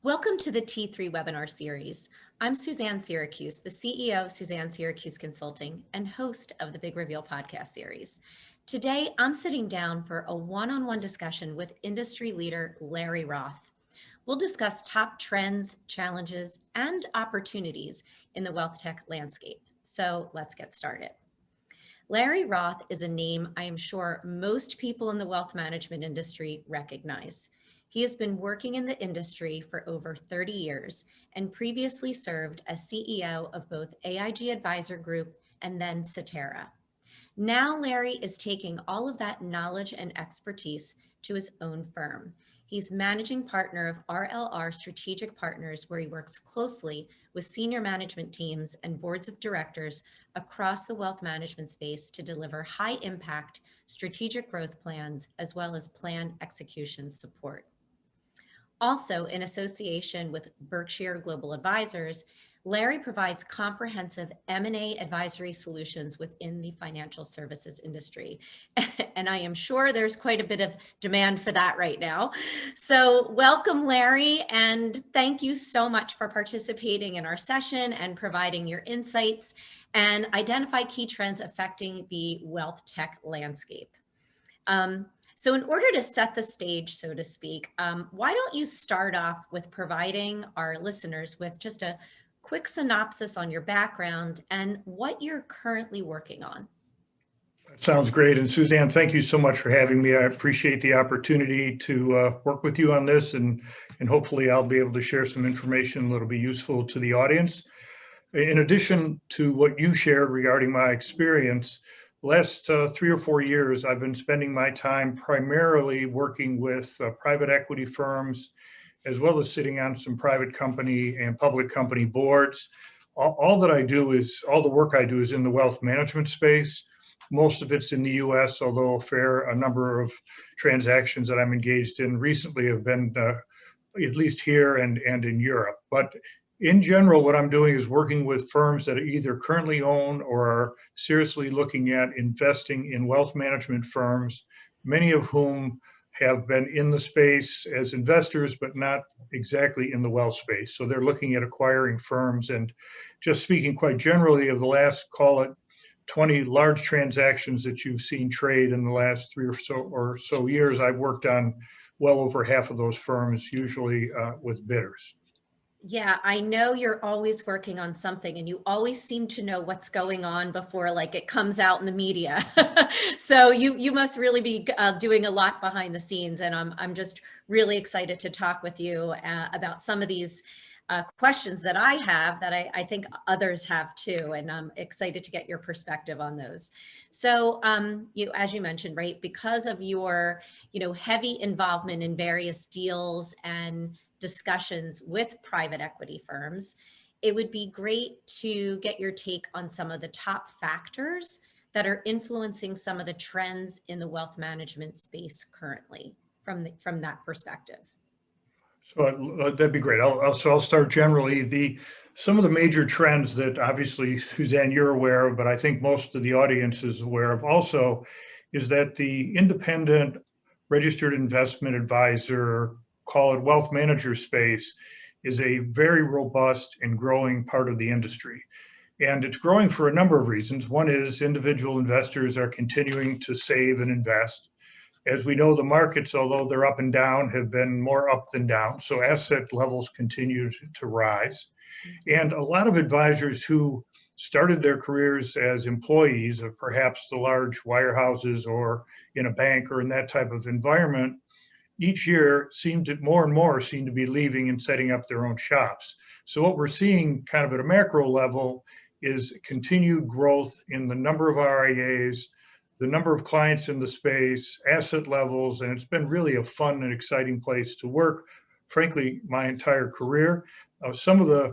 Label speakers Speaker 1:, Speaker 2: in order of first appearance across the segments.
Speaker 1: Welcome to the T3 webinar series. I'm Suzanne Siracuse, the CEO of Suzanne Siracuse Consulting and host of the Big Reveal podcast series. Today, I'm sitting down for a one-on-one discussion with industry leader Larry Roth. We'll discuss top trends, challenges, and opportunities in the wealth tech landscape. So let's get started. Larry Roth is a name I am sure most people in the wealth management industry recognize. He has been working in the industry for over 30 years and previously served as CEO of both AIG Advisor Group and then Cetera. Now Larry is taking all of that knowledge and expertise to his own firm. He's managing partner of RLR Strategic Partners, where he works closely with senior management teams and boards of directors across the wealth management space to deliver high impact strategic growth plans, as well as plan execution support. Also, in association with Berkshire Global Advisors, Larry provides comprehensive M&A advisory solutions within the financial services industry. And I am sure there's quite a bit of demand for that right now. So welcome, Larry, and thank you so much for participating in our session and providing your insights and identify key trends affecting the wealth tech landscape. So in order to set the stage, so to speak, why don't you start off with providing our listeners with just a quick synopsis on your background and what you're currently working on?
Speaker 2: That sounds great. And Suzanne, thank you so much for having me. I appreciate the opportunity to work with you on this, and hopefully I'll be able to share some information that'll be useful to the audience. In addition to what you shared regarding my experience, last 3 or 4 years, I've been spending my time primarily working with private equity firms, as well as sitting on some private company and public company boards. All the work I do is in the wealth management space. Most of it's in the US, although a number of transactions that I'm engaged in recently have been at least here and in Europe. But in general, what I'm doing is working with firms that either currently own or are seriously looking at investing in wealth management firms, many of whom have been in the space as investors, but not exactly in the wealth space. So they're looking at acquiring firms. And just speaking quite generally, of the last, call it 20 large transactions that you've seen trade in the last 3 or so years, I've worked on well over half of those firms, usually with bidders.
Speaker 1: Yeah, I know you're always working on something and you always seem to know what's going on before it comes out in the media. So you must really be doing a lot behind the scenes, and I'm just really excited to talk with you about some of these questions that I have that I think others have too, and I'm excited to get your perspective on those. So as you mentioned, right, because of your heavy involvement in various deals and discussions with private equity firms, it would be great to get your take on some of the top factors that are influencing some of the trends in the wealth management space currently from that perspective.
Speaker 2: So that'd be great. I'll start generally. Some of the major trends that obviously, Suzanne, you're aware of, but I think most of the audience is aware of also, is that the independent registered investment advisor, call it wealth manager space, is a very robust and growing part of the industry. And it's growing for a number of reasons. One is individual investors are continuing to save and invest. As we know, the markets, although they're up and down, have been more up than down. So asset levels continue to rise. And a lot of advisors who started their careers as employees of perhaps the large wirehouses or in a bank or in that type of environment, each year more and more seem to be leaving and setting up their own shops. So what we're seeing kind of at a macro level is continued growth in the number of RIAs, the number of clients in the space, asset levels, and it's been really a fun and exciting place to work, frankly, my entire career. Some of the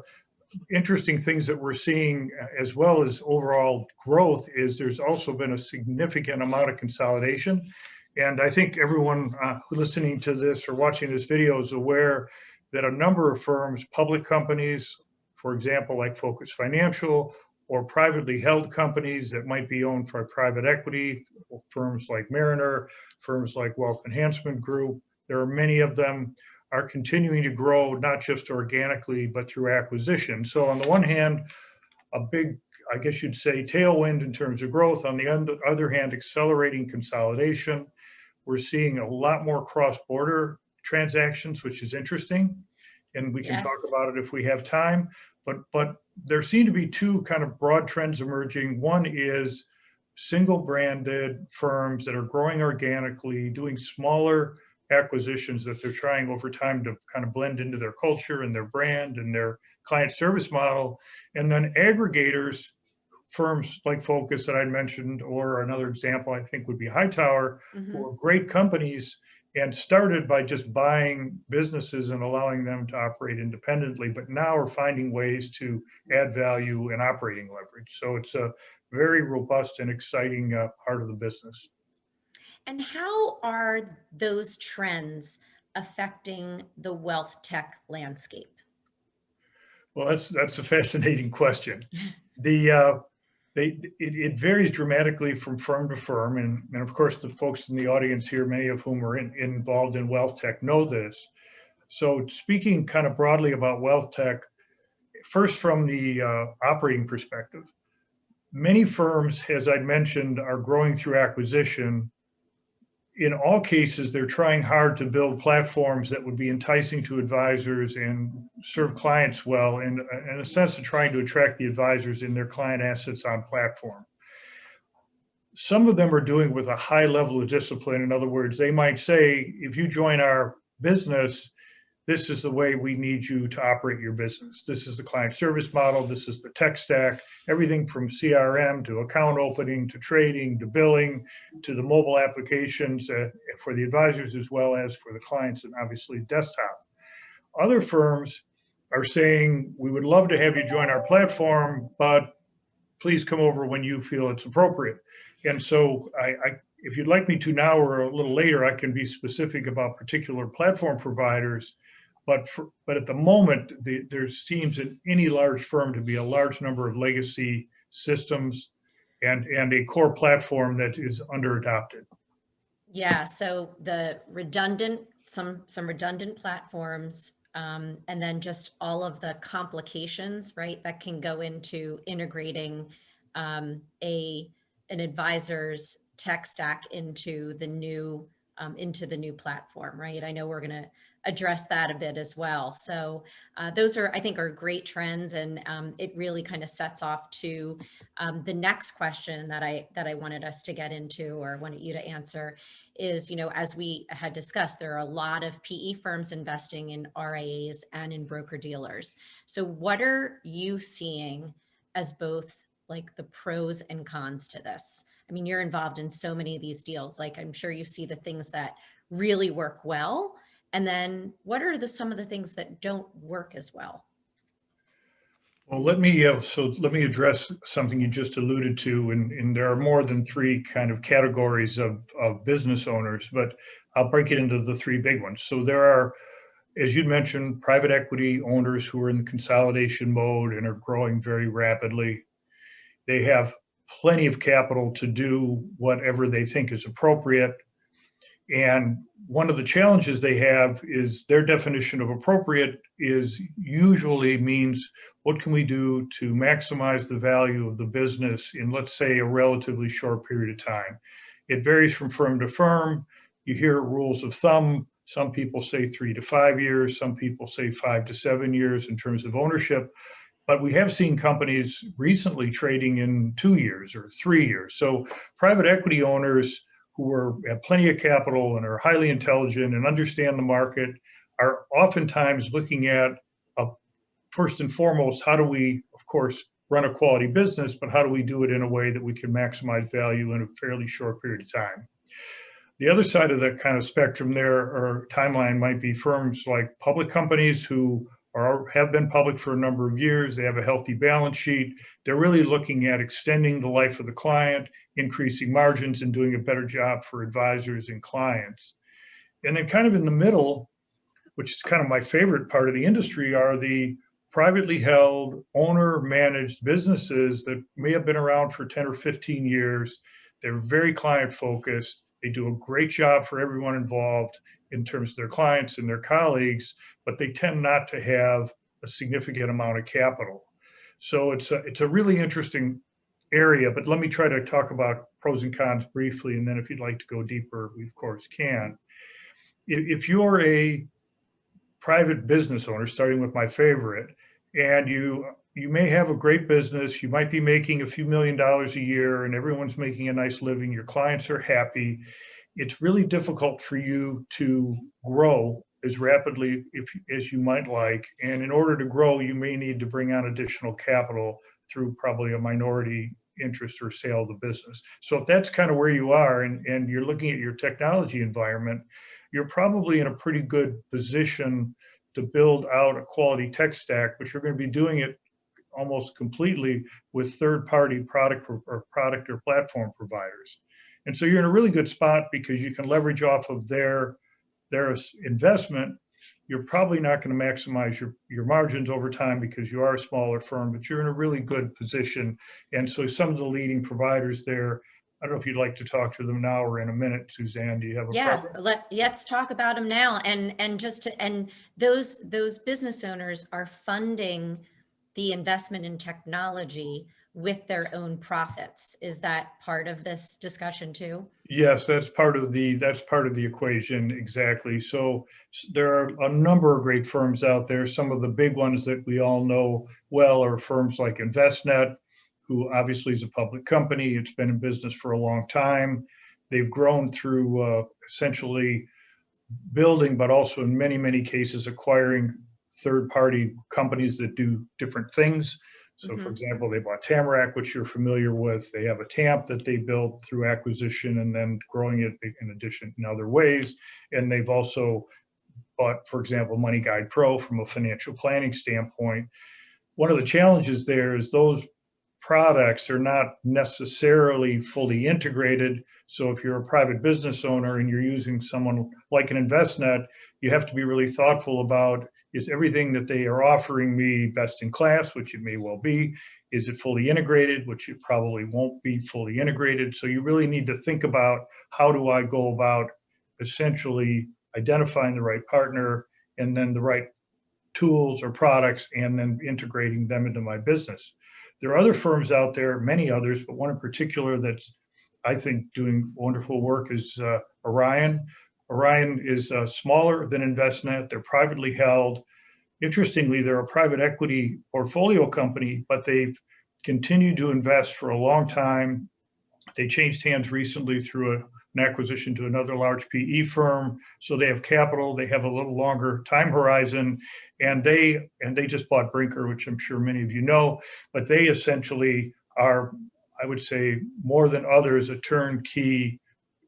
Speaker 2: interesting things that we're seeing, as well as overall growth, is there's also been a significant amount of consolidation. And I think everyone listening to this or watching this video is aware that a number of firms, public companies, for example, like Focus Financial, or privately held companies that might be owned by private equity, firms like Mariner, firms like Wealth Enhancement Group, there are many of them, are continuing to grow, not just organically, but through acquisition. So on the one hand, a big, I guess you'd say, tailwind in terms of growth. On the other hand, accelerating consolidation. We're seeing a lot more cross-border transactions, which is interesting. And we can talk
Speaker 1: Yes.
Speaker 2: about it if we have time. But there seem to be two kind of broad trends emerging. One is single branded firms that are growing organically, doing smaller acquisitions that they're trying over time to kind of blend into their culture and their brand and their client service model. And then aggregators, firms like Focus that I mentioned, or another example I think would be Hightower, who are great companies and started by just buying businesses and allowing them to operate independently, but now are finding ways to add value and operating leverage. So it's a very robust and exciting part of the business.
Speaker 1: And how are those trends affecting the wealth tech landscape?
Speaker 2: Well, that's a fascinating question. The it varies dramatically from firm to firm, and of course the folks in the audience here, many of whom are involved in wealth tech, know this. So speaking kind of broadly about wealth tech, first from the operating perspective, many firms, as I mentioned, are growing through acquisition. In all cases, they're trying hard to build platforms that would be enticing to advisors and serve clients well, and in a sense of trying to attract the advisors in their client assets on platform. Some of them are doing with a high level of discipline. In other words, they might say, if you join our business, this is the way we need you to operate your business. This is the client service model. This is the tech stack, everything from CRM to account opening to trading to billing to the mobile applications for the advisors as well as for the clients, and obviously desktop. Other firms are saying, we would love to have you join our platform, but please come over when you feel it's appropriate. And so if you'd like me to now or a little later, I can be specific about particular platform providers. But at the moment, there seems in any large firm to be a large number of legacy systems and a core platform that is under adopted.
Speaker 1: Yeah, so the redundant, some redundant platforms, and then just all of the complications, right, that can go into integrating an advisor's tech stack into the new platform, right? I know we're going to address that a bit as well. So those are, I think, are great trends, and it really kind of sets off to the next question that I wanted us to get into, or wanted you to answer, is, you know, as we had discussed, there are a lot of PE firms investing in RIAs and in broker dealers. So what are you seeing as both like the pros and cons to this? I mean, you're involved in so many of these deals. Like, I'm sure you see the things that really work well. And then what are some of the things that don't work as well?
Speaker 2: Well, let me address something you just alluded to, and there are more than three kind of categories of business owners, but I'll break it into the three big ones. So there are, as you mentioned, private equity owners who are in the consolidation mode and are growing very rapidly. They have plenty of capital to do whatever they think is appropriate. And one of the challenges they have is their definition of appropriate is usually means, what can we do to maximize the value of the business in, let's say, a relatively short period of time? It varies from firm to firm. You hear rules of thumb. Some people say 3 to 5 years. Some people say 5 to 7 years in terms of ownership. But we have seen companies recently trading in 2 years or 3 years. So private equity owners who have plenty of capital and are highly intelligent and understand the market are oftentimes looking at, first and foremost, how do we, of course, run a quality business, but how do we do it in a way that we can maximize value in a fairly short period of time? The other side of that kind of spectrum there, or timeline, might be firms like public companies who have been public for a number of years. They have a healthy balance sheet. They're really looking at extending the life of the client, increasing margins, and doing a better job for advisors and clients. And then kind of in the middle, which is kind of my favorite part of the industry, are the privately held, owner-managed businesses that may have been around for 10 or 15 years. They're very client-focused. They do a great job for everyone involved, in terms of their clients and their colleagues, but they tend not to have a significant amount of capital. So it's a really interesting area, but let me try to talk about pros and cons briefly, and then if you'd like to go deeper, we of course can. If you're a private business owner, starting with my favorite, and you may have a great business, you might be making a few $1,000,000 a year, and everyone's making a nice living, your clients are happy. It's really difficult for you to grow as rapidly as you might like. And in order to grow, you may need to bring on additional capital through probably a minority interest or sale of the business. So if that's kind of where you are and you're looking at your technology environment, you're probably in a pretty good position to build out a quality tech stack, but you're going to be doing it almost completely with third-party product or platform providers. And so you're in a really good spot because you can leverage off of their investment. You're probably not going to maximize your margins over time because you are a smaller firm, but you're in a really good position. And so some of the leading providers there, I don't know if you'd like to talk to them now or in a minute, Suzanne, do you have a preference?
Speaker 1: Let's talk about them now. And those business owners are funding the investment in technology with their own profits. Is that part of this discussion too?
Speaker 2: Yes, that's part of the equation, exactly. So there are a number of great firms out there. Some of the big ones that we all know well are firms like Envestnet, who obviously is a public company. It's been in business for a long time. They've grown through essentially building, but also in many, many cases acquiring third-party companies that do different things. So for example, they bought Tamarack, which you're familiar with. They have a TAMP that they built through acquisition and then growing it in addition in other ways. And they've also bought, for example, Money Guide Pro from a financial planning standpoint. One of the challenges there is those products are not necessarily fully integrated. So if you're a private business owner and you're using someone like an Envestnet, you have to be really thoughtful about, is everything that they are offering me best in class, which it may well be? Is it fully integrated, which it probably won't be fully integrated? So you really need to think about, how do I go about essentially identifying the right partner and then the right tools or products and then integrating them into my business. There are other firms out there, many others, but one in particular that's, I think, doing wonderful work is Orion. Orion is smaller than Envestnet. They're privately held. Interestingly, they're a private equity portfolio company, but they've continued to invest for a long time. They changed hands recently through an acquisition to another large PE firm. So they have capital, they have a little longer time horizon, and they just bought Brinker, which I'm sure many of you know, but they essentially are, I would say, more than others, a turnkey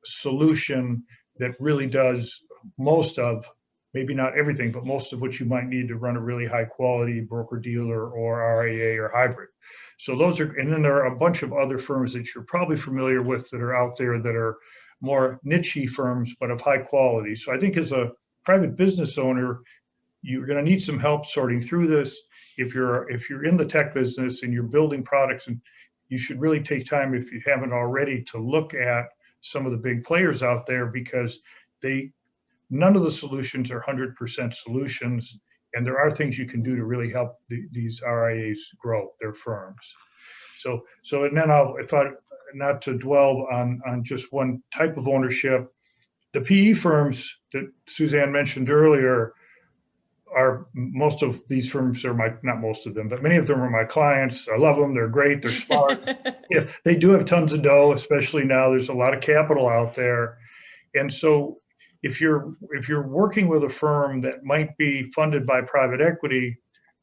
Speaker 2: solution that really does most of, maybe not everything, but most of what you might need to run a really high quality broker dealer or RIA or hybrid. So those are, and then there are a bunch of other firms that you're probably familiar with that are out there that are more niche-y firms, but of high quality. So I think as a private business owner, you're going to need some help sorting through this. If you're in the tech business and you're building products, and you should really take time, if you haven't already, to look at some of the big players out there, because none of the solutions are 100% solutions, and there are things you can do to really help these RIAs grow their firms. So and then not to dwell on just one type of ownership, the PE firms that Suzanne mentioned earlier most of these firms are not most of them, but many of them are my clients. I love them. They're great. They're smart. Yeah, they do have tons of dough, especially now. There's a lot of capital out there. And so if you're working with a firm that might be funded by private equity,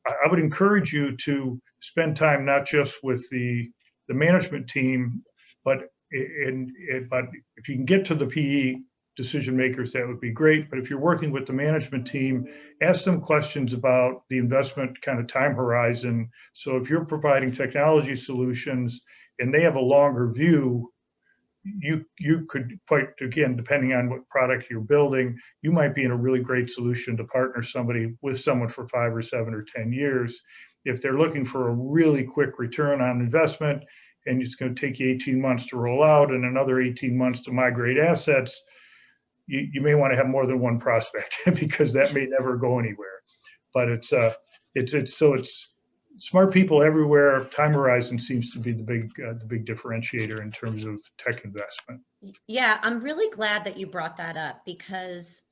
Speaker 2: I would encourage you to spend time not just with the management team, but if you can get to the PE decision makers, that would be great. But if you're working with the management team, ask them questions about the investment kind of time horizon. So if you're providing technology solutions and they have a longer view, you could, quite again, depending on what product you're building, you might be in a really great solution to partner with someone for 5 or 7 or 10 years. If they're looking for a really quick return on investment and it's going to take you 18 months to roll out and another 18 months to migrate assets, you may want to have more than one prospect because that may never go anywhere. But it's smart people everywhere. Time horizon seems to be the big differentiator in terms of tech investment.
Speaker 1: Yeah, I'm really glad that you brought that up because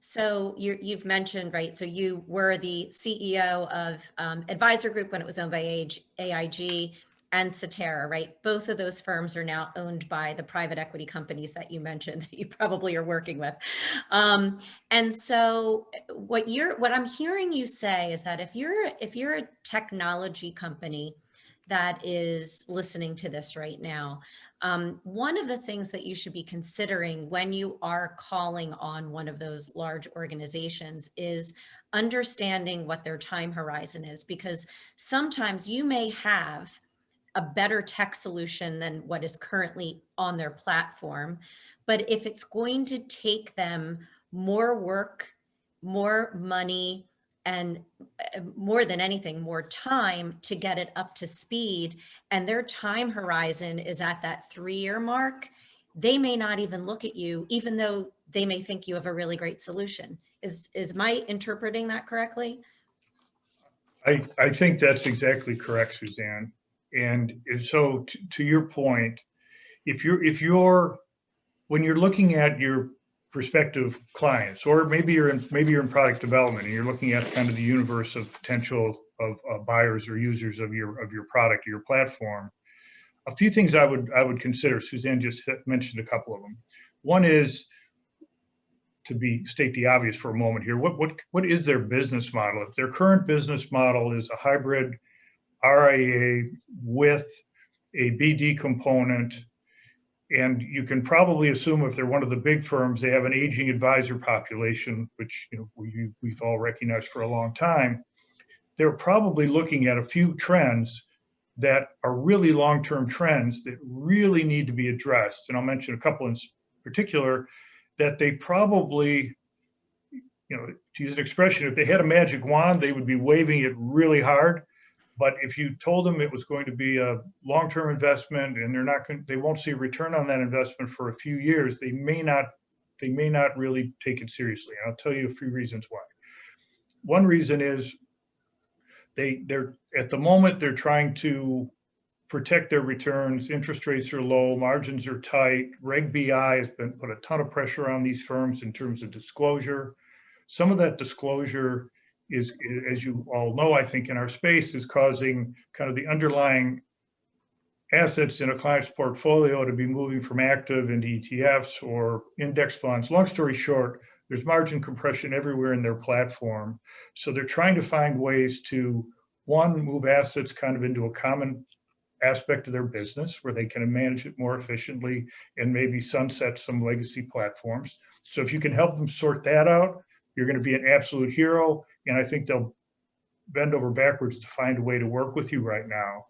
Speaker 1: so you've mentioned, right? So you were the CEO of Advisor Group when it was owned by AIG and Cetera, right? Both of those firms are now owned by the private equity companies that you mentioned that you probably are working with. And so what I'm hearing you say is that if you're a technology company that is listening to this right now, one of the things that you should be considering when you are calling on one of those large organizations is understanding what their time horizon is, because sometimes you may have a better tech solution than what is currently on their platform. But if it's going to take them more work, more money, and more than anything, more time to get it up to speed, and their time horizon is at that 3-year mark, they may not even look at you, even though they may think you have a really great solution. Is my interpreting that correctly?
Speaker 2: I think that's exactly correct, Suzanne. And so to your point, if you're when you're looking at your prospective clients, or maybe you're in product development and you're looking at kind of the universe of potential of buyers or users of your product or your platform, a few things I would consider. Suzanne just mentioned a couple of them. One is state the obvious for a moment here. What is their business model? If their current business model is a hybrid RIA with a BD component, and you can probably assume if they're one of the big firms, they have an aging advisor population, which we've all recognized for a long time. They're probably looking at a few trends that are really long-term trends that really need to be addressed. And I'll mention a couple in particular that they probably, to use an expression, if they had a magic wand, they would be waving it really hard. But if you told them it was going to be a long-term investment and they won't see a return on that investment for a few years, they may not really take it seriously. And I'll tell you a few reasons why. One reason is they're at the moment they're trying to protect their returns. Interest rates are low, margins are tight. Reg BI has been put a ton of pressure on these firms in terms of disclosure. Some of that disclosure is, as you all know, I think in our space, is causing kind of the underlying assets in a client's portfolio to be moving from active into ETFs or index funds. Long story short, there's margin compression everywhere in their platform. So they're trying to find ways to, one, move assets kind of into a common aspect of their business where they can manage it more efficiently and maybe sunset some legacy platforms. So if you can help them sort that out, you're going to be an absolute hero. And I think they'll bend over backwards to find a way to work with you right now.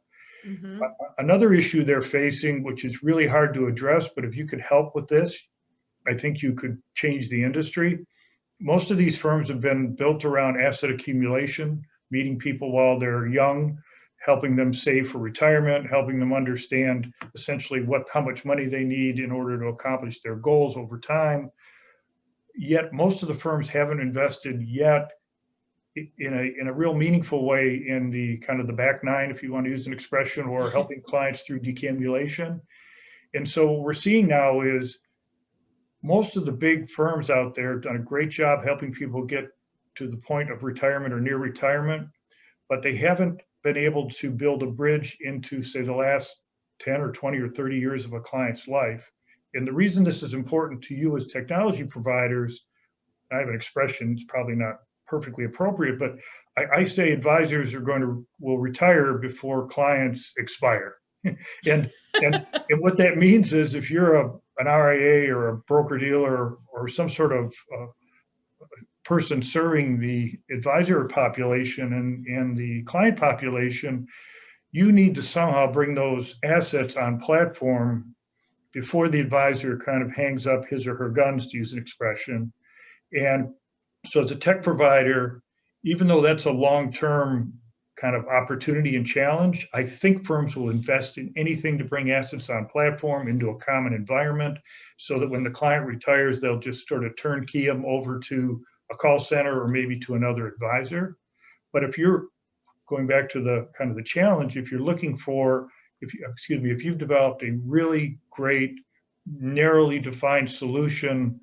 Speaker 1: Mm-hmm.
Speaker 2: Another issue they're facing, which is really hard to address, but if you could help with this, I think you could change the industry. Most of these firms have been built around asset accumulation, meeting people while they're young, helping them save for retirement, helping them understand essentially how much money they need in order to accomplish their goals over time. Yet most of the firms haven't invested yet in a real meaningful way in the kind of the back nine, if you want to use an expression, or helping clients through decumulation. And so what we're seeing now is most of the big firms out there have done a great job helping people get to the point of retirement or near retirement, but they haven't been able to build a bridge into, say, the last 10 or 20 or 30 years of a client's life. And the reason this is important to you as technology providers, I have an expression, it's probably not perfectly appropriate, but I say advisors will retire before clients expire. and what that means is if you're an RIA or a broker dealer or some sort of person serving the advisor population and the client population, you need to somehow bring those assets on platform before the advisor kind of hangs up his or her guns, to use an expression. And so as a tech provider, even though that's a long-term kind of opportunity and challenge. I think firms will invest in anything to bring assets on platform into a common environment so that when the client retires, they'll just sort of turnkey them over to a call center or maybe to another advisor. But if you're going back to the kind of the challenge, if you're looking for, if you've developed a really great, narrowly defined solution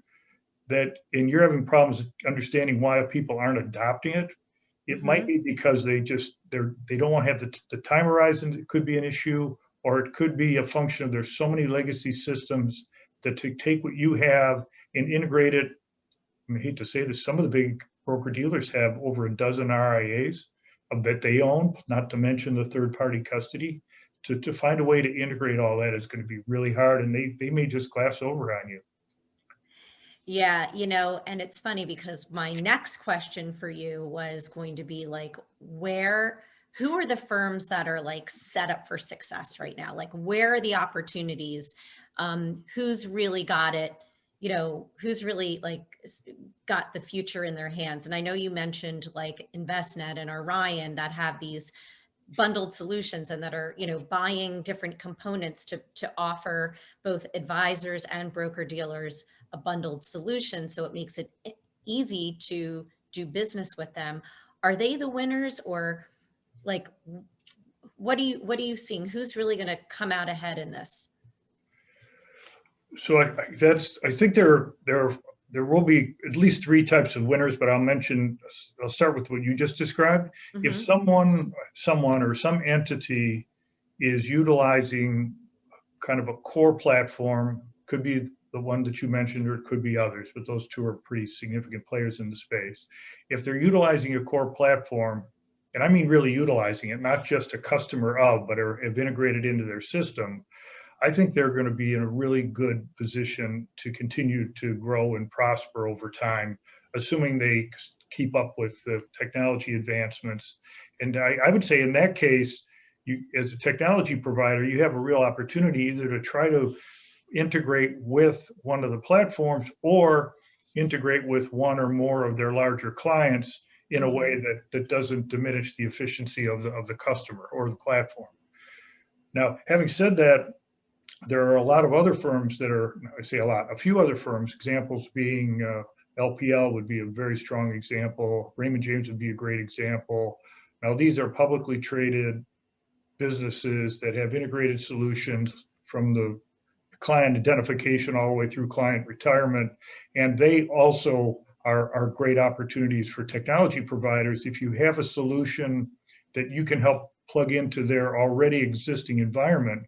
Speaker 2: that, and you're having problems understanding why people aren't adopting it, it might be because they don't want to have the time horizon. It could be an issue, or it could be a function of there's so many legacy systems that to take what you have and integrate it. I hate to say this, some of the big broker dealers have over a dozen RIAs that they own, not to mention the third party custody. To find a way to integrate all that is going to be really hard, and they may just glass over on you.
Speaker 1: Yeah, and it's funny because my next question for you was going to be like, who are the firms that are like set up for success right now? Like, where are the opportunities? Who's really got it? Who's really like got the future in their hands? And I know you mentioned like Envestnet and Orion that have these bundled solutions and that are, buying different components to offer both advisors and broker dealers a bundled solution. So it makes it easy to do business with them. Are they the winners, or like, what are you seeing? Who's really going to come out ahead in this?
Speaker 2: So I think there will be at least three types of winners, but I'll start with what you just described. If someone or some entity is utilizing kind of a core platform, could be the one that you mentioned, or it could be others, but those two are pretty significant players in the space. If they're utilizing a core platform, and I mean really utilizing it, not just a customer of, but have integrated into their system, I think they're going to be in a really good position to continue to grow and prosper over time, assuming they keep up with the technology advancements. And I would say in that case, you, as a technology provider, you have a real opportunity either to try to integrate with one of the platforms or integrate with one or more of their larger clients in a way that doesn't diminish the efficiency of the customer or the platform. Now, having said that, there are a lot of other firms that are, I say a few other firms, examples being LPL would be a very strong example. Raymond James would be a great example. Now, these are publicly traded businesses that have integrated solutions from the client identification all the way through client retirement. And they also are great opportunities for technology providers. If you have a solution that you can help plug into their already existing environment,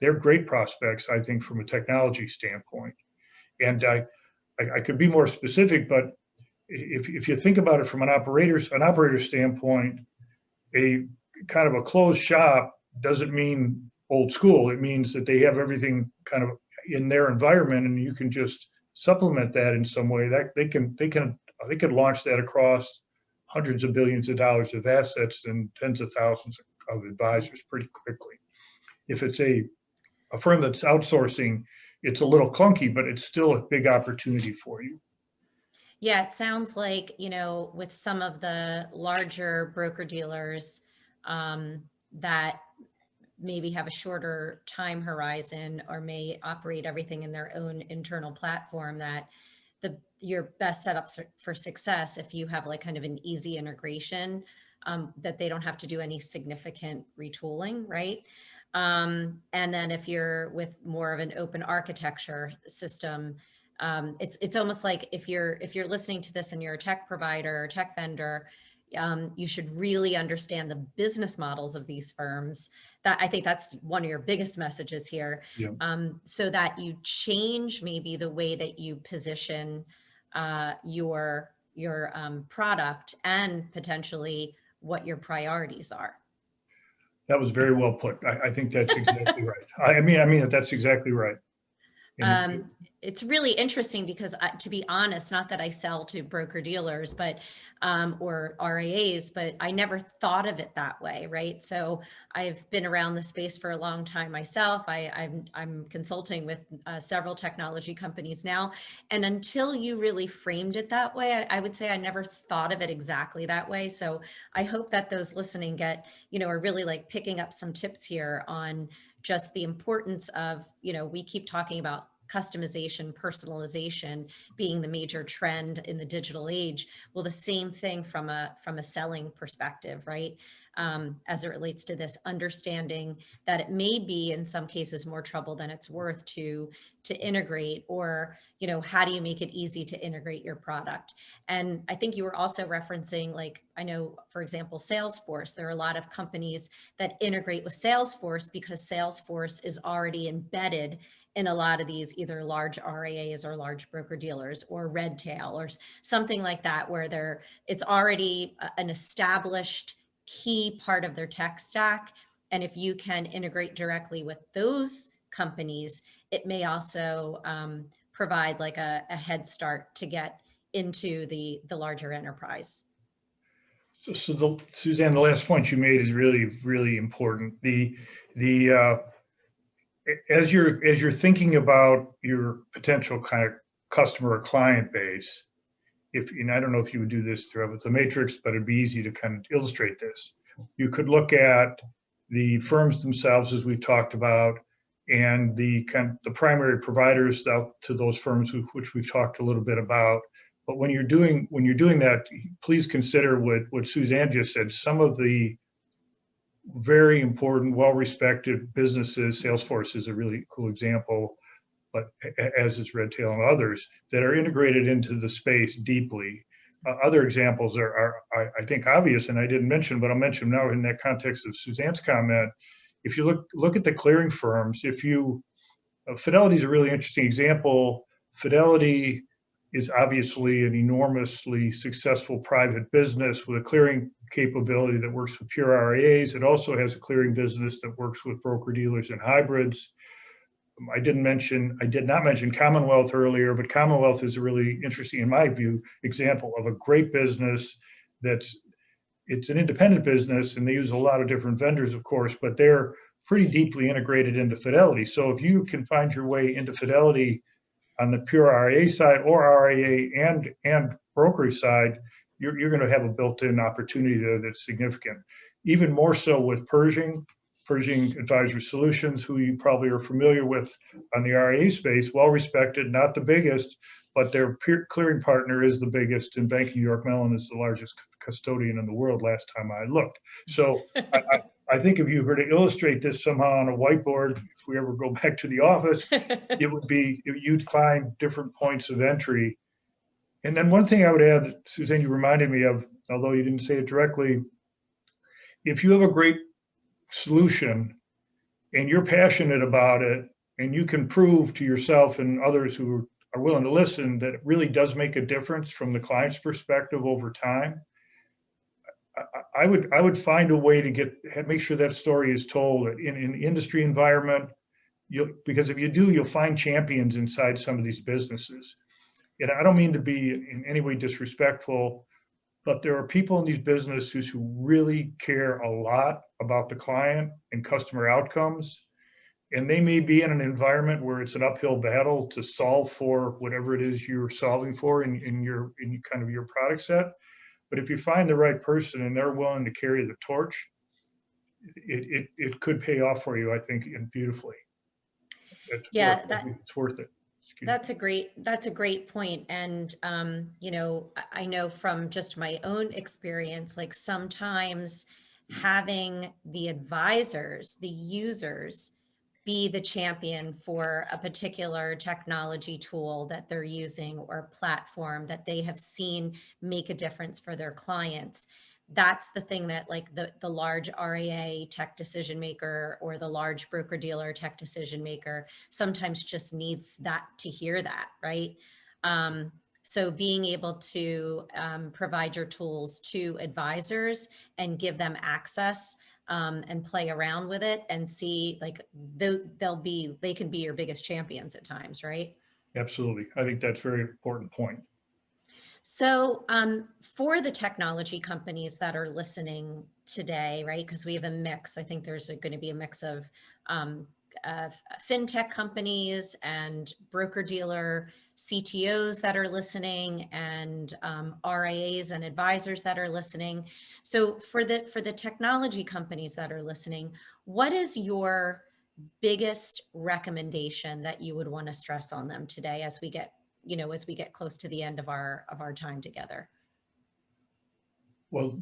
Speaker 2: they're great prospects, I think, from a technology standpoint. And I could be more specific, but if you think about it from an operator standpoint, a kind of a closed shop doesn't mean old school. It means that they have everything kind of in their environment, and you can just supplement that in some way. That they could launch that across hundreds of billions of dollars of assets and tens of thousands of advisors pretty quickly. If it's a firm that's outsourcing, it's a little clunky, but it's still a big opportunity for you.
Speaker 1: Yeah, it sounds like, with some of the larger broker dealers that maybe have a shorter time horizon or may operate everything in their own internal platform, that your best setups for success, if you have like kind of an easy integration, that they don't have to do any significant retooling, right? And then if you're with more of an open architecture system, it's almost like if you're listening to this and you're a tech provider or tech vendor, you should really understand the business models of these firms. That I think that's one of your biggest messages here.
Speaker 2: Yeah.
Speaker 1: So that you change maybe the way that you position your product and potentially what your priorities are.
Speaker 2: That was very well put. I think that's exactly right. I mean, that's exactly right.
Speaker 1: It's really interesting because to be honest, not that I sell to broker dealers, but or RIAs, but I never thought of it that way, right? So I've been around the space for a long time myself. I'm consulting with several technology companies now. And until you really framed it that way, I would say I never thought of it exactly that way. So I hope that those listening get, are really like picking up some tips here on just the importance of, we keep talking about customization, personalization being the major trend in the digital age. Well, the same thing from a selling perspective, right? As it relates to this, understanding that it may be in some cases more trouble than it's worth to integrate, or how do you make it easy to integrate your product? And I think you were also referencing, like, I know, for example, Salesforce. There are a lot of companies that integrate with Salesforce because Salesforce is already embedded in a lot of these either large RIAs or large broker dealers or Redtail or something like that, where it's already an established key part of their tech stack. And if you can integrate directly with those companies, it may also provide like a head start to get into the larger enterprise.
Speaker 2: Suzanne, the last point you made is really, really important. The as you're thinking about your potential kind of customer or client base, and I don't know if you would do this through the matrix, but it'd be easy to kind of illustrate this. You could look at the firms themselves, as we've talked about, and the primary providers out to those firms, which we've talked a little bit about. But when you're doing that, please consider what Suzanne just said. Some of the very important, well-respected businesses, Salesforce is a really cool example, but as is Redtail and others, that are integrated into the space deeply. Other examples are, I think, obvious, and I didn't mention, but I'll mention now in that context of Suzanne's comment. If you look at the clearing firms, Fidelity is a really interesting example. Fidelity is obviously an enormously successful private business with a clearing capability that works with pure RIAs. It also has a clearing business that works with broker dealers and hybrids. I did not mention Commonwealth earlier, but Commonwealth is a really interesting, in my view, example of a great business it's an independent business, and they use a lot of different vendors, of course, but they're pretty deeply integrated into Fidelity. So if you can find your way into Fidelity on the pure RIA side or RIA and brokerage side, you're going to have a built-in opportunity there that's significant. Even more so with Pershing Advisory Solutions, who you probably are familiar with on the RIA space, well-respected, not the biggest, but their clearing partner is the biggest, and Bank of New York Mellon is the largest custodian in the world last time I looked. So I think if you were to illustrate this somehow on a whiteboard, if we ever go back to the office, you'd find different points of entry. And then one thing I would add, Suzanne, you reminded me of, although you didn't say it directly, if you have a great solution and you're passionate about it, and you can prove to yourself and others who are willing to listen that it really does make a difference from the client's perspective over time, I would find a way to make sure that story is told in an industry environment. Because if you do, you'll find champions inside some of these businesses. And I don't mean to be in any way disrespectful, but there are people in these businesses who really care a lot about the client and customer outcomes. And they may be in an environment where it's an uphill battle to solve for whatever it is you're solving for in kind of your product set. But if you find the right person and they're willing to carry the torch, it could pay off for you, I think, and beautifully. It's worth it.
Speaker 1: That's a great point. And, I know from just my own experience, like sometimes having the advisors, the users, be the champion for a particular technology tool that they're using or platform that they have seen make a difference for their clients. That's the thing that like the large RIA tech decision maker or the large broker dealer tech decision maker sometimes just needs that to hear that, right? So being able to provide your tools to advisors and give them access and play around with it and see like they can be your biggest champions at times, right?
Speaker 2: Absolutely. I think that's a very important point.
Speaker 1: So for the technology companies that are listening today, right, because we have a mix, I think there's going to be a mix um, of fintech companies and broker-dealer CTOs that are listening, and RIAs and advisors that are listening. So for the technology companies that are listening, what is your biggest recommendation that you would want to stress on them today as we get, as we get close to the end of our time together?
Speaker 2: Well,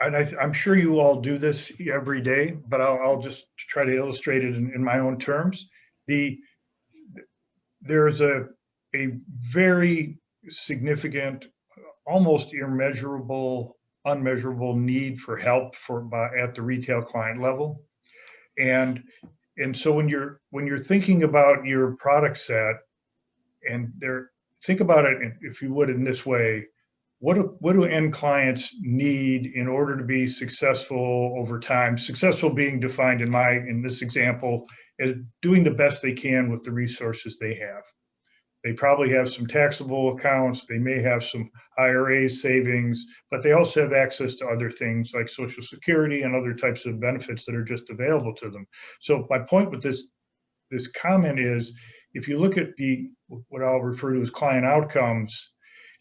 Speaker 2: and I'm sure you all do this every day, but I'll just try to illustrate it in my own terms. There's a very significant, almost immeasurable, unmeasurable need for help at the retail client level. And so when you're thinking about your product set, think about it, if you would, in this way: what do end clients need in order to be successful over time? Successful being defined in this example as doing the best they can with the resources they have. They probably have some taxable accounts, they may have some IRA savings, but they also have access to other things like Social Security and other types of benefits that are just available to them. So my point with this comment is, if you look at what I'll refer to as client outcomes,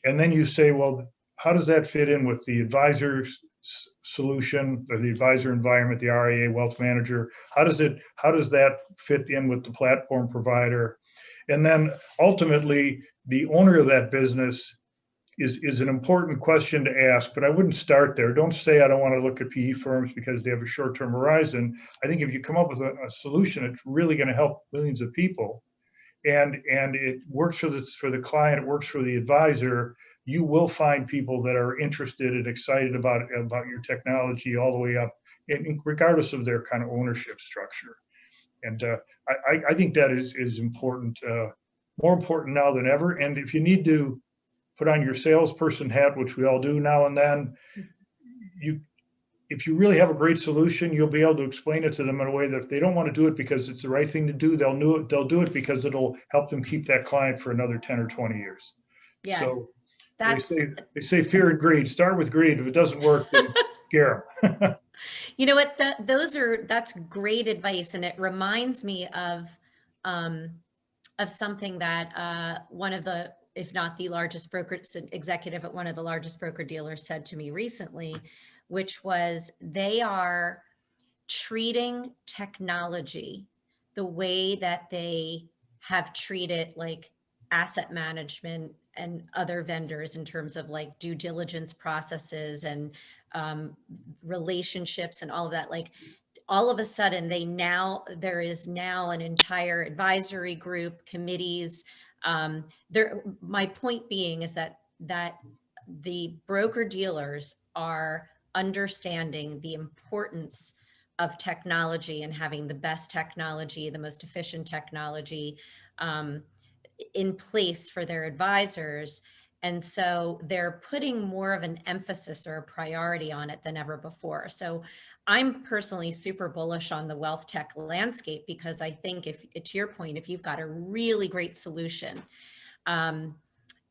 Speaker 2: and then you say, well, how does that fit in with the advisor's solution, or the advisor environment, the RIA wealth manager? How does that fit in with the platform provider? And then ultimately, the owner of that business is an important question to ask, but I wouldn't start there. Don't say, I don't want to look at PE firms because they have a short-term horizon. I think if you come up with a solution, it's really going to help millions of people, and it works for the client, it works for the advisor, you will find people that are interested and excited about your technology all the way up, and regardless of their kind of ownership structure. And I think that is important, more important now than ever. And if you need to put on your salesperson hat, which we all do now and then, if you really have a great solution, you'll be able to explain it to them in a way that if they don't want to do it because it's the right thing to do, they'll do it because it'll help them keep that client for another 10 or 20 years.
Speaker 1: Yeah,
Speaker 2: So
Speaker 1: that's,
Speaker 2: they say fear and greed. Start with greed. If it doesn't work, then scare them.
Speaker 1: you know what, that's great advice. And it reminds me of something that one of the, if not the largest broker executive at one of the largest broker dealers said to me recently, which was they are treating technology the way that they have treated like asset management and other vendors in terms of like due diligence processes and relationships and all of that. Like all of a sudden there is now an entire advisory group, committees. My point being is that the broker dealers are understanding the importance of technology and having the best technology, the most efficient technology um, in place for their advisors. And so they're putting more of an emphasis or a priority on it than ever before. So I'm personally super bullish on the wealth tech landscape, because I think, if to your point, if you've got a really great solution,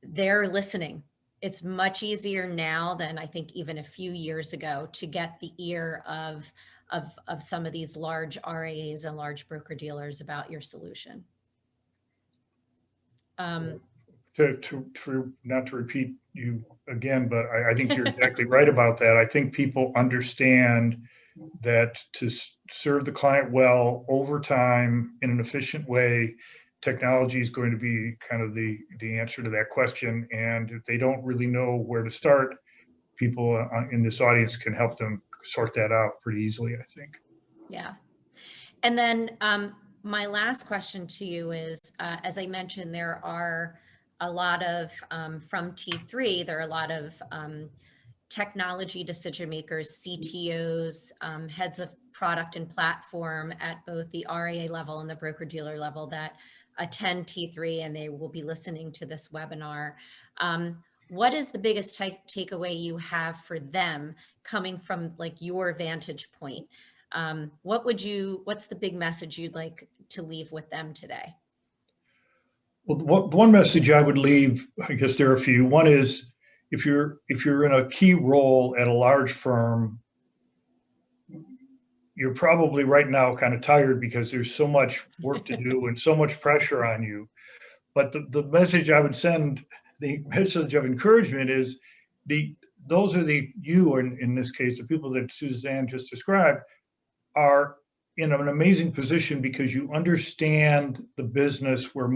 Speaker 1: they're listening. It's much easier now than I think even a few years ago to get the ear of some of these large RIAs and large broker dealers about your solution.
Speaker 2: Not to repeat you again, but I think you're exactly right about that. I think people understand that to serve the client well over time in an efficient way, technology is going to be kind of the answer to that question. And if they don't really know where to start, people in this audience can help them sort that out pretty easily, I think.
Speaker 1: Yeah. And then my last question to you is, as I mentioned, there are a lot of, from T3, there are a lot of technology decision makers, CTOs, heads of product and platform at both the RIA level and the broker dealer level that attend T3, and they will be listening to this webinar. What is the biggest takeaway you have for them coming from like your vantage point? What's the big message you'd like to leave with them today?
Speaker 2: Well, one message I would leave, I guess there are a few. One is if you're in a key role at a large firm, you're probably right now kind of tired because there's so much work to do and so much pressure on you. But the message I would send, the message of encouragement is the those are the you in this case, the people that Suzanne just described are in an amazing position because you understand the business where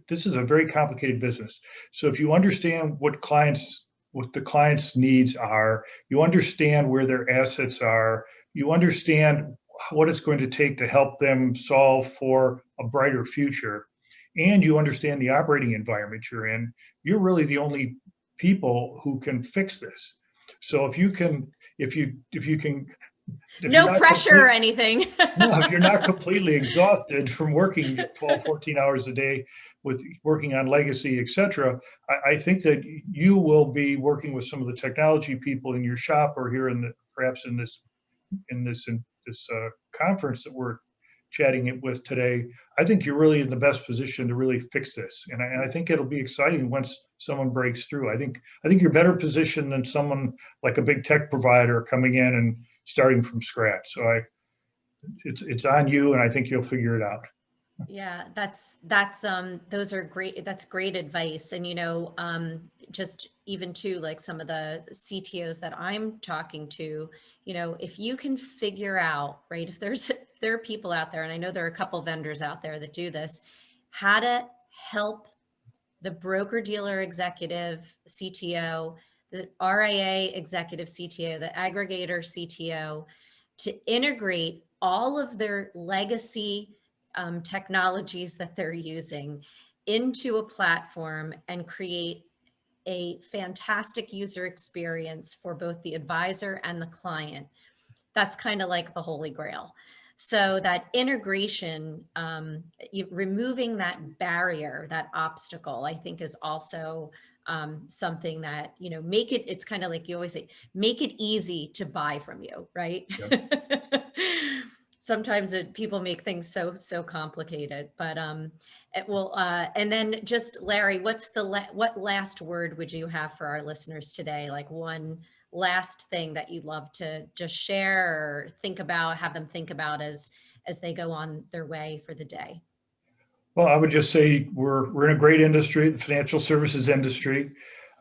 Speaker 2: this is a very complicated business. So if you understand what the client's needs are, you understand where their assets are, you understand what it's going to take to help them solve for a brighter future, and you understand the operating environment you're in, you're really the only people who can fix this. So if you can if you're
Speaker 1: No
Speaker 2: not
Speaker 1: pressure or
Speaker 2: complete,
Speaker 1: anything.
Speaker 2: no, if you're not completely exhausted from working 12, 14 hours a day with working on legacy, et cetera, I think that you will be working with some of the technology people in your shop or here perhaps in this conference that we're chatting it with today. I think you're really in the best position to really fix this, and I think it'll be exciting once someone breaks through. I think you're better positioned than someone like a big tech provider coming in and starting from scratch. So it's on you, and I think you'll figure it out.
Speaker 1: Yeah, those are great. That's great advice. And just even to like some of the CTOs that I'm talking to, if you can figure out, right, if there are people out there, and I know there are a couple vendors out there that do this, how to help the broker dealer executive CTO, the RIA executive CTO, the aggregator CTO, to integrate all of their legacy technologies that they're using into a platform and create a fantastic user experience for both the advisor and the client. That's kind of like the holy grail. So that integration, removing that barrier, that obstacle, I think is also something that, it's kind of like you always say, make it easy to buy from you, right?
Speaker 2: Yep.
Speaker 1: Sometimes people make things so complicated, but it will. And then just Larry, what last word would you have for our listeners today? Like one last thing that you'd love to just share or think about, have them think about as they go on their way for the day?
Speaker 2: Well, I would just say we're in a great industry, the financial services industry.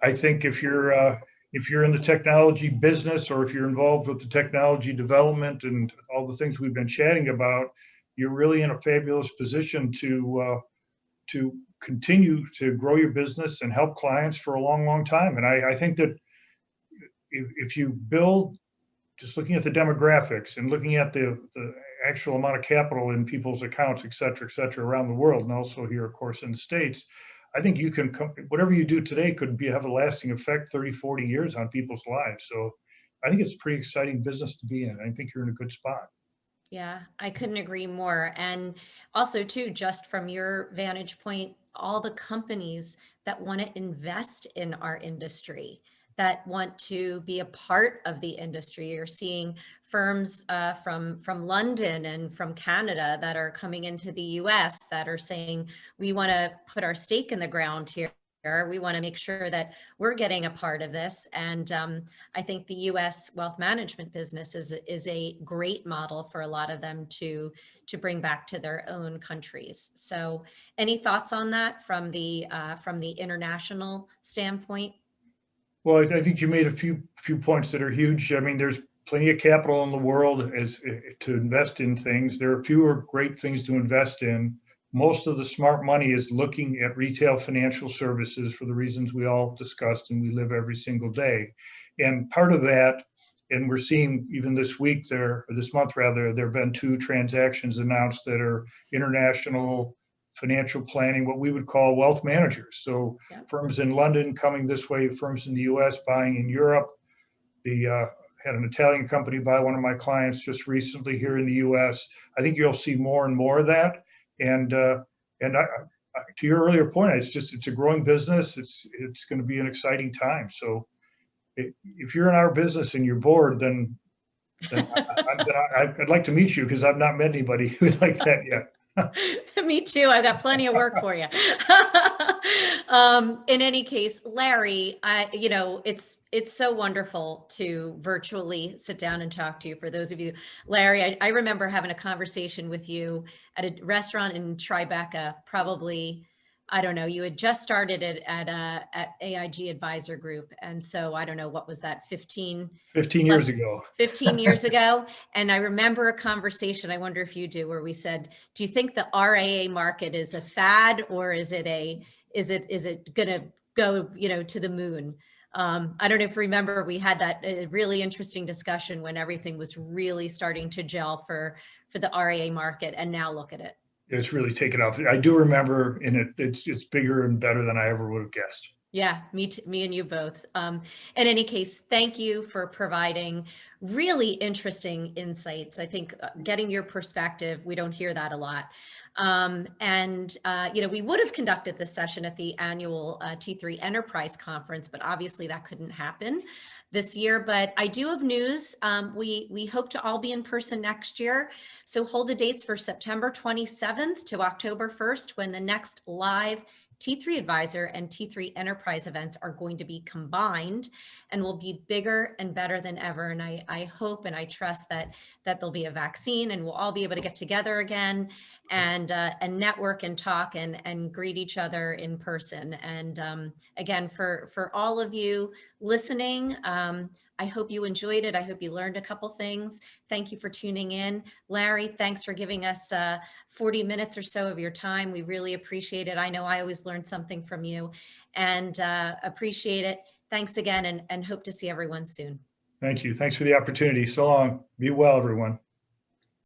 Speaker 2: I think if you're in the technology business or if you're involved with the technology development and all the things we've been chatting about, you're really in a fabulous position to continue to grow your business and help clients for a long, long time. And I think that if you build, just looking at the demographics and looking at the actual amount of capital in people's accounts, et cetera, around the world, and also here, of course, in the States, I think you can whatever you do today could have a lasting effect 30, 40 years on people's lives. So I think it's a pretty exciting business to be in. I think you're in a good spot.
Speaker 1: Yeah, I couldn't agree more. And also too, just from your vantage point, all the companies that want to invest in our industry, that want to be a part of the industry. You're seeing firms from London and from Canada that are coming into the US that are saying, we want to put our stake in the ground here. We want to make sure that we're getting a part of this. And I think the U.S. wealth management business is a great model for a lot of them to bring back to their own countries. So any thoughts on that from the international standpoint?
Speaker 2: Well, I think you made a few points that are huge. I mean, there's plenty of capital in the world to invest in things. There are fewer great things to invest in. Most of the smart money is looking at retail financial services for the reasons we all discussed and we live every single day. And part of that, and we're seeing even this week or this month rather, there have been 2 transactions announced that are international financial planning, what we would call wealth managers. So
Speaker 1: Yeah.
Speaker 2: firms in London coming this way, firms in the US buying in Europe. Had an Italian company buy one of my clients just recently here in the US. I think you'll see more and more of that. And to your earlier point, it's a growing business. It's going to be an exciting time. So if you're in our business and you're bored, then I'd like to meet you because I've not met anybody who's like that yet.
Speaker 1: Me too. I got plenty of work for you. In any case, Larry, it's so wonderful to virtually sit down and talk to you. For those of you, Larry, I remember having a conversation with you at a restaurant in Tribeca, probably, I don't know, you had just started it at AIG Advisor Group. And so I don't know, what was that, 15
Speaker 2: 15 years
Speaker 1: plus
Speaker 2: ago.
Speaker 1: 15 years ago. And I remember a conversation, I wonder if you do, where we said, do you think the RAA market is a fad, or is it gonna go, to the moon? I don't know if you remember, we had that really interesting discussion when everything was really starting to gel for the RAA market, and now look at it.
Speaker 2: It's really taken off. I do remember, and it's bigger and better than I ever would have guessed.
Speaker 1: Yeah, me and you both. In any case, thank you for providing really interesting insights. I think getting your perspective, we don't hear that a lot. We would have conducted this session at the annual T3 Enterprise Conference, but obviously that couldn't happen this year. But I do have news. We hope to all be in person next year. So hold the dates for September 27th to October 1st, when the next live T3 Advisor and T3 Enterprise events are going to be combined and will be bigger and better than ever. And I hope and I trust that there'll be a vaccine and we'll all be able to get together again and network and talk and greet each other in person. And again, for all of you listening, I hope you enjoyed it. I hope you learned a couple things. Thank you for tuning in. Larry, thanks for giving us 40 minutes or so of your time. We really appreciate it. I know I always learn something from you, and appreciate it. Thanks again, and hope to see everyone soon.
Speaker 2: Thank you. Thanks for the opportunity. So long. Be well, everyone.